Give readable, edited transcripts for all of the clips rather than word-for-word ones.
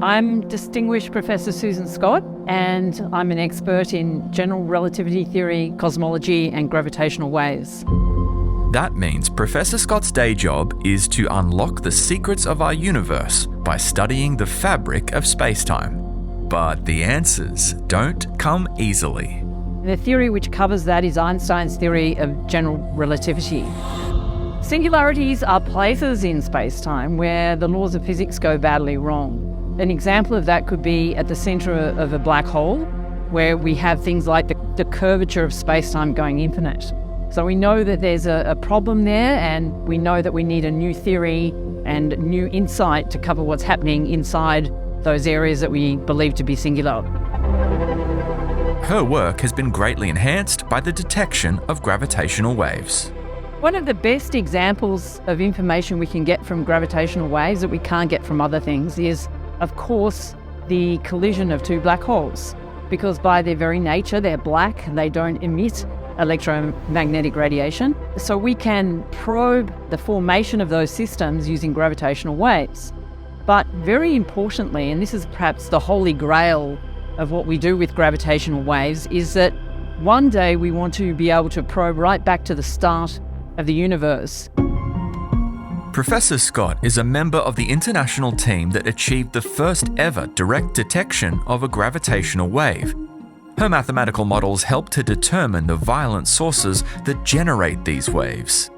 I'm Distinguished Professor Susan Scott, and I'm an expert in general relativity theory, cosmology, and gravitational waves. That means Professor Scott's day job is to unlock the secrets of our universe by studying the fabric of space-time. But the answers don't come easily. The theory which covers that is Einstein's theory of general relativity. Singularities are places in space-time where the laws of physics go badly wrong. An example of that could be at the centre of a black hole, where we have things like the curvature of space-time going infinite. So we know that there's a problem there, and we know that we need a new theory and new insight to cover what's happening inside those areas that we believe to be singular. Her work has been greatly enhanced by the detection of gravitational waves. One of the best examples of information we can get from gravitational waves that we can't get from other things is, of course, the collision of two black holes. Because by their very nature, they're black, they don't emit electromagnetic radiation. So we can probe the formation of those systems using gravitational waves. But very importantly, and this is perhaps the holy grail of what we do with gravitational waves, is that one day we want to be able to probe right back to the start of the universe. Professor Scott is a member of the international team that achieved the first ever direct detection of a gravitational wave. Her mathematical models help to determine the violent sources that generate these waves.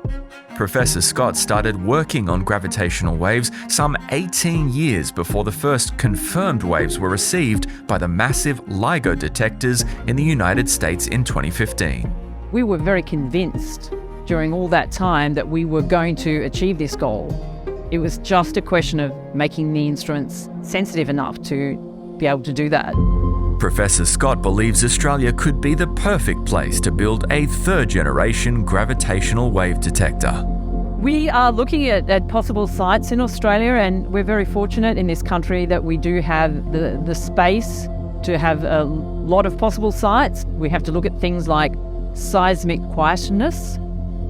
Professor Scott started working on gravitational waves some 18 years before the first confirmed waves were received by the massive LIGO detectors in the United States in 2015. We were very convinced during all that time that we were going to achieve this goal. It was just a question of making the instruments sensitive enough to be able to do that. Professor Scott believes Australia could be the perfect place to build a third-generation gravitational wave detector. We are looking at possible sites in Australia, and we're very fortunate in this country that we do have the space to have a lot of possible sites. We have to look at things like seismic quietness.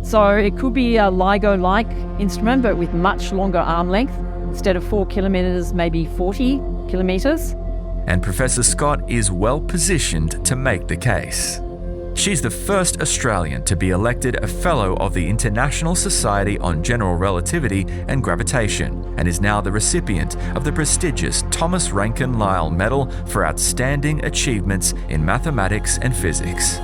So it could be a LIGO-like instrument, but with much longer arm length. Instead of 4 kilometres, maybe 40 kilometres. And Professor Scott is well positioned to make the case. She's the first Australian to be elected a Fellow of the International Society on General Relativity and Gravitation, and is now the recipient of the prestigious Thomas Ranken Lyle Medal for outstanding achievements in mathematics and physics.